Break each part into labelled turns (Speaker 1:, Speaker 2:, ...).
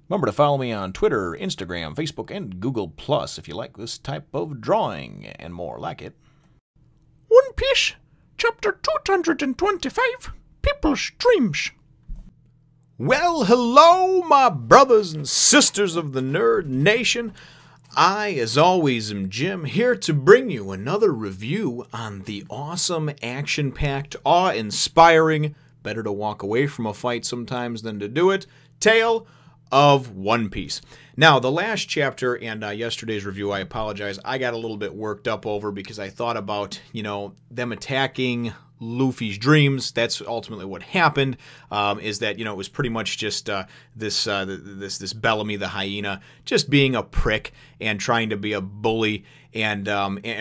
Speaker 1: Remember to follow me on Twitter, Instagram, Facebook, and Google Plus if you like this type of drawing and more like it.
Speaker 2: One Piece, Chapter 225, People's Dreams.
Speaker 1: Well, hello, my brothers and sisters of the Nerd Nation. I, as always, am Jim, here to bring you another review on the awesome, action-packed, awe-inspiring, better to walk away from a fight sometimes than to do it, tale of One Piece. Now, the last chapter and yesterday's review, I apologize, I got a little bit worked up over because I thought about, them attacking Luffy's dreams. That's ultimately what happened, is that, it was pretty much just this Bellamy the hyena just being a prick and trying to be a bully and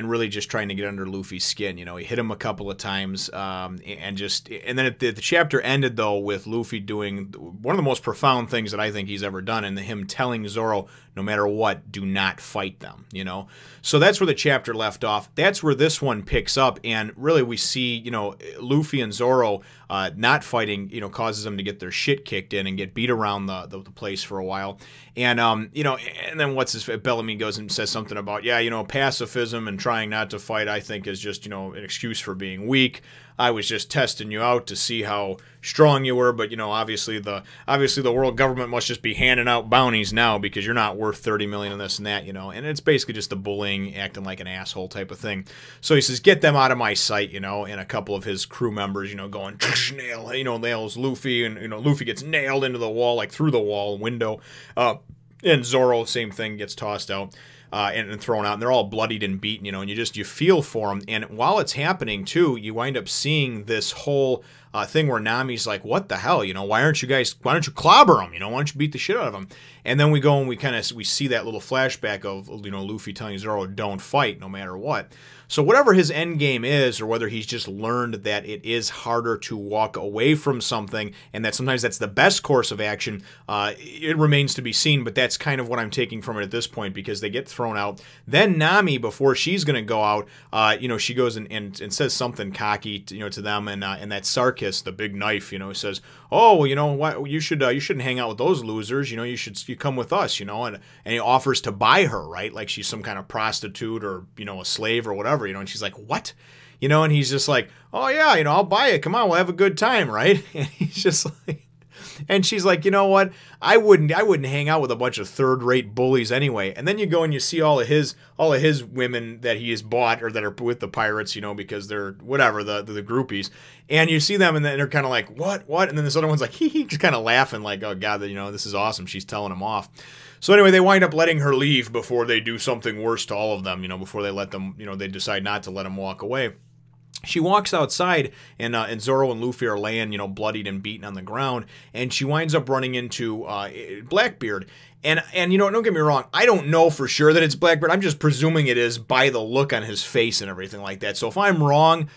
Speaker 1: really just trying to get under Luffy's skin. He hit him a couple of times, and then the chapter ended, though, with Luffy doing one of the most profound things that I think he's ever done, and him telling Zoro, no matter what, do not fight them, So that's where the chapter left off. That's where this one picks up, and really we see, Luffy and Zoro not fighting, causes them to get their shit kicked in and get beat around the place for a while. And, and then Bellamy goes and says something about, pacifism and trying not to fight, I think, is just, an excuse for being weak. I was just testing you out to see how strong you were, but, obviously the world government must just be handing out bounties now because you're not worth 30 million and this and that, and it's basically just the bullying, acting like an asshole type of thing. So he says, get them out of my sight, and a couple of his crew members, going, nails Luffy, and, Luffy gets nailed into the wall, like through the wall window, and Zoro, same thing, gets tossed out. And thrown out, and they're all bloodied and beaten, and you feel for them. And while it's happening, too, you wind up seeing this whole thing where Nami's like, what the hell, why don't you clobber them, why don't you beat the shit out of them? And then we go and we see that little flashback of, Luffy telling Zoro, don't fight no matter what. So whatever his end game is, or whether he's just learned that it is harder to walk away from something, and that sometimes that's the best course of action, it remains to be seen, but that's kind of what I'm taking from it at this point, because they get thrown out. Then Nami, before she's going to go out, she goes and says something cocky, to them, and that Sarquiss, the big knife, says, oh, well, what, you shouldn't hang out with those losers, you come with us, and he offers to buy her, right, like she's some kind of prostitute or, a slave or whatever, and she's like, what? And he's just like, oh yeah, I'll buy it, come on, we'll have a good time, right? And he's just like, and she's like, you know what, I wouldn't hang out with a bunch of third-rate bullies anyway. And then you go and you see all of his women that he has bought, or that are with the pirates, because they're whatever, the groupies, and you see them and then they're kind of like, what, and then this other one's like, hee, just kind of laughing like, oh god, this is awesome, she's telling him off. So anyway, they wind up letting her leave before they do something worse to all of them, before they let them, they decide not to let him walk away. She walks outside, and Zoro and Luffy are laying, bloodied and beaten on the ground, and she winds up running into Blackbeard. And don't get me wrong, I don't know for sure that it's Blackbeard. I'm just presuming it is by the look on his face and everything like that. So if I'm wrong,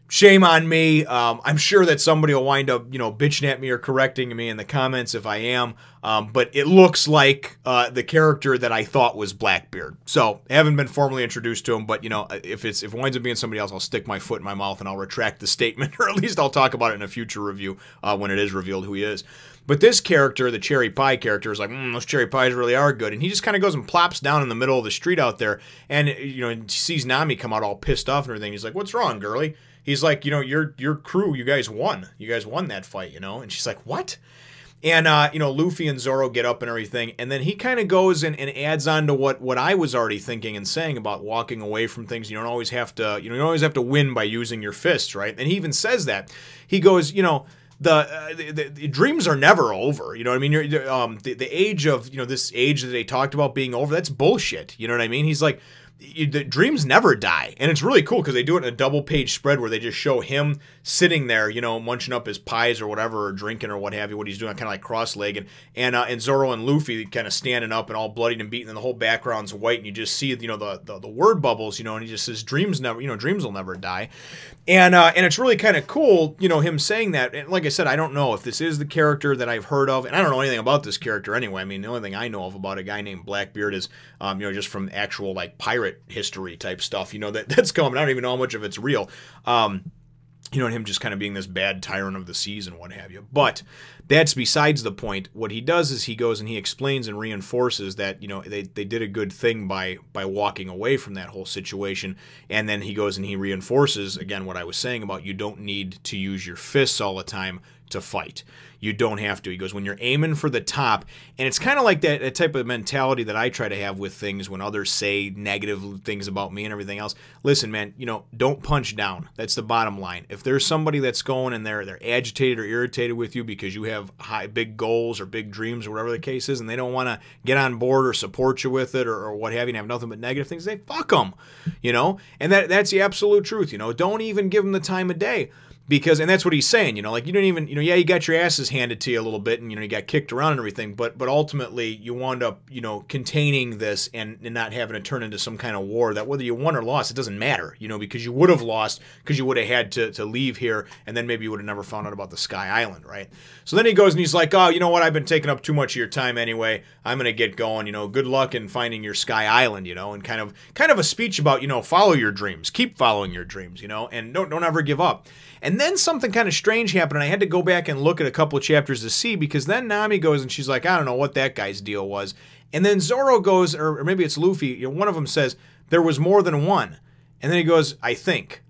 Speaker 1: shame on me. I'm sure that somebody will wind up, bitching at me or correcting me in the comments if I am. But it looks like the character that I thought was Blackbeard. So I haven't been formally introduced to him, but if it winds up being somebody else, I'll stick my foot in my mouth and I'll retract the statement, or at least I'll talk about it in a future review when it is revealed who he is. But this character, the cherry pie character, is like, those cherry pies really are good. And he just kind of goes and plops down in the middle of the street out there, and and sees Nami come out all pissed off and everything. He's like, what's wrong, girlie? He's like, your crew, you guys won. You guys won that fight, And she's like, what? And, Luffy and Zoro get up and everything. And then he kind of goes and adds on to what I was already thinking and saying about walking away from things. You don't always have to, you don't always have to win by using your fists, right? And he even says that. He goes, the dreams are never over. You know what I mean? The age of, this age that they talked about being over, that's bullshit. You know what I mean? He's like, the dreams never die. And it's really cool because they do it in a double-page spread where they just show him sitting there, munching up his pies or whatever, or drinking or what have you, what he's doing, kind of like cross-legged. And Zoro and Luffy kind of standing up and all bloodied and beaten, and the whole background's white, and you just see, the word bubbles, and he just says, dreams will never die. And it's really kind of cool, him saying that. And like I said, I don't know if this is the character that I've heard of, and I don't know anything about this character anyway. I mean, the only thing I know of about a guy named Blackbeard is, just from actual, like, pirate history type stuff, that's coming. I don't even know how much of it's real. You know, and him just kind of being this bad tyrant of the seas and what have you. But that's besides the point. What he does is he goes and he explains and reinforces that, you know, they did a good thing by walking away from that whole situation. And then he goes and he reinforces, again, what I was saying about you don't need to use your fists all the time to fight. You don't have to. He goes, when you're aiming for the top, and it's kind of like that type of mentality that I try to have with things when others say negative things about me and everything else. Listen, man, you know, don't punch down. That's the bottom line. If there's somebody that's going and they're agitated or irritated with you because you have big goals or big dreams or whatever the case is, and they don't want to get on board or support you with it or what have you, and have nothing but negative things, say, fuck them, you know? And that's the absolute truth, you know? Don't even give them the time of day. Because, and that's what he's saying, you know, like you don't even, you know, yeah, you got your asses handed to you a little bit and, you know, you got kicked around and everything, but ultimately you wound up, you know, containing this and not having to turn into some kind of war that whether you won or lost, it doesn't matter, you know, because you would have lost because you would have had to leave here and then maybe you would have never found out about the Sky Island, right? So then he goes and he's like, oh, you know what, I've been taking up too much of your time anyway, I'm going to get going, you know, good luck in finding your Sky Island, you know, and kind of a speech about, you know, follow your dreams, keep following your dreams, you know, and don't ever give up. And then something kind of strange happened, and I had to go back and look at a couple of chapters to see, because then Nami goes and she's like, I don't know what that guy's deal was. And then Zoro goes, or maybe it's Luffy, you know, one of them says, there was more than one. And then he goes, I think.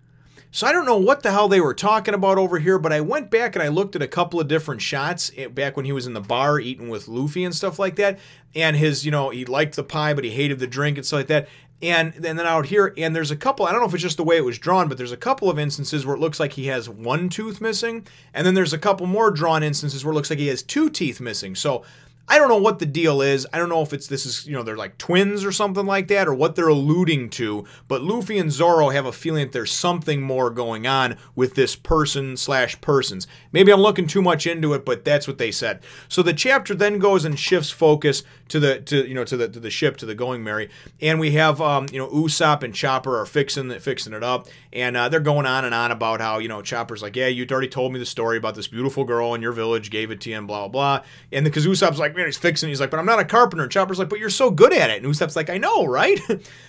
Speaker 1: So I don't know what the hell they were talking about over here, but I went back and I looked at a couple of different shots back when he was in the bar eating with Luffy and stuff like that. And his, you know, he liked the pie, but he hated the drink and stuff like that. And then out here, and there's a couple, I don't know if it's just the way it was drawn, but there's a couple of instances where it looks like he has one tooth missing. And then there's a couple more drawn instances where it looks like he has two teeth missing. So I don't know what the deal is. I don't know if this is, you know, they're like twins or something like that, or what they're alluding to. But Luffy and Zoro have a feeling that there's something more going on with this person/persons. Maybe I'm looking too much into it, but that's what they said. So the chapter then goes and shifts focus to the ship, to the Going Merry, and we have you know, Usopp and Chopper are fixing it up, and they're going on and on about how, you know, Chopper's like, yeah, you already told me the story about this beautiful girl in your village, gave it to you, and blah blah blah. And because Usopp's like, man, he's fixing it. He's like, but I'm not a carpenter. And Chopper's like, but you're so good at it. And Usopp's like, I know, right?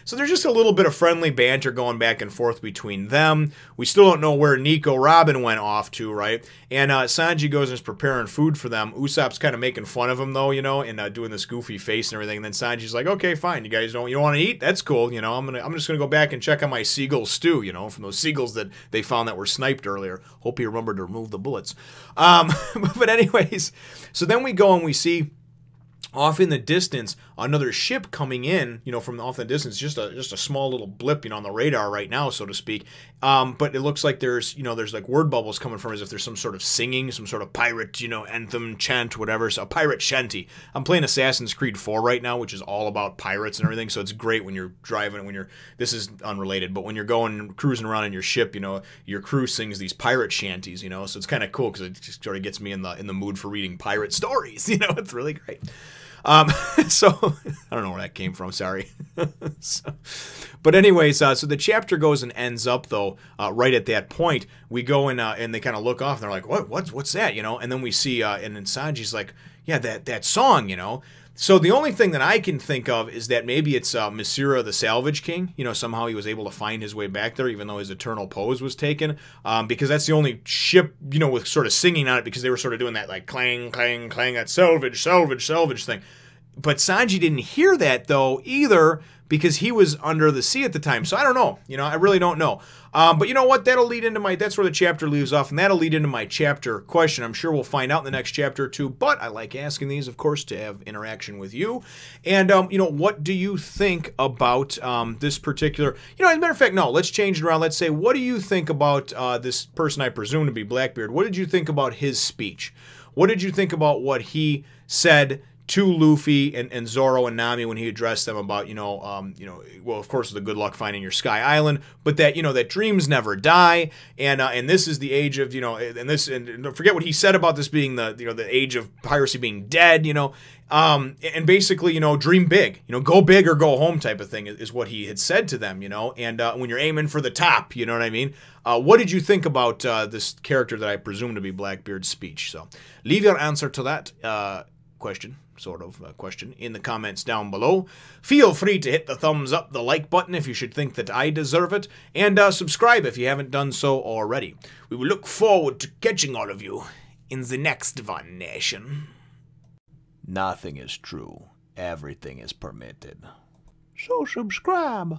Speaker 1: So there's just a little bit of friendly banter going back and forth between them. We still don't know where Nico Robin went off to, right? And Sanji goes and is preparing food for them. Usopp's kind of making fun of him, though, you know, and doing this goofy face and everything. And then Sanji's like, okay, fine. You guys don't want to eat? That's cool. You know, I'm just gonna go back and check on my seagull stew, you know, from those seagulls that they found that were sniped earlier. Hope he remembered to remove the bullets. But anyways, so then we go and we see off in the distance another ship coming in, you know, from off in the distance, just a small little blip, you know, on the radar right now, so to speak. But it looks like there's like word bubbles coming from, as if there's some sort of singing, some sort of pirate, you know, anthem, chant, whatever. So a pirate shanty. I'm playing Assassin's Creed 4 right now, which is all about pirates and everything. So it's great when you're driving, this is unrelated, but when you're going cruising around in your ship, you know, your crew sings these pirate shanties, you know. So it's kind of cool because it just sort of gets me in the mood for reading pirate stories. You know, it's really great. So I don't know where that came from, sorry. But anyways, so the chapter goes and ends up, though, right at that point. We go and they kind of look off and they're like, what's that, you know? And then we see, and then Sanji's like, yeah, that song, you know? So the only thing that I can think of is that maybe it's Masira the Salvage King. You know, somehow he was able to find his way back there, even though his eternal pose was taken. Because that's the only ship, you know, with sort of singing on it, because they were sort of doing that, like, clang, clang, clang, that salvage, salvage, salvage thing. But Sanji didn't hear that, though, either, because he was under the sea at the time. So I don't know. You know, I really don't know. But you know what? That'll lead into that's where the chapter leaves off, and that'll lead into my chapter question. I'm sure we'll find out in the next chapter or two, but I like asking these, of course, to have interaction with you. And, you know, what do you think about this particular... You know, as a matter of fact, no, let's change it around. Let's say, what do you think about this person I presume to be Blackbeard? What did you think about his speech? What did you think about what he said to Luffy and Zoro and Nami when he addressed them about, well, of course, the good luck finding your Sky Island, but that, you know, that dreams never die, and this is the age of, you know, and forget what he said about this being the age of piracy being dead, you know, and basically, you know, dream big, you know, go big or go home type of thing is what he had said to them, you know, and when you're aiming for the top, you know what I mean? What did you think about this character that I presume to be Blackbeard's speech? So leave your answer to that question sort of question in the comments down below. Feel free to hit the thumbs up, the like button if you should think that I deserve it, and subscribe if you haven't done so already. We will look forward to catching all of you in the next one, nation.
Speaker 3: Nothing is true. Everything is permitted.
Speaker 2: So subscribe.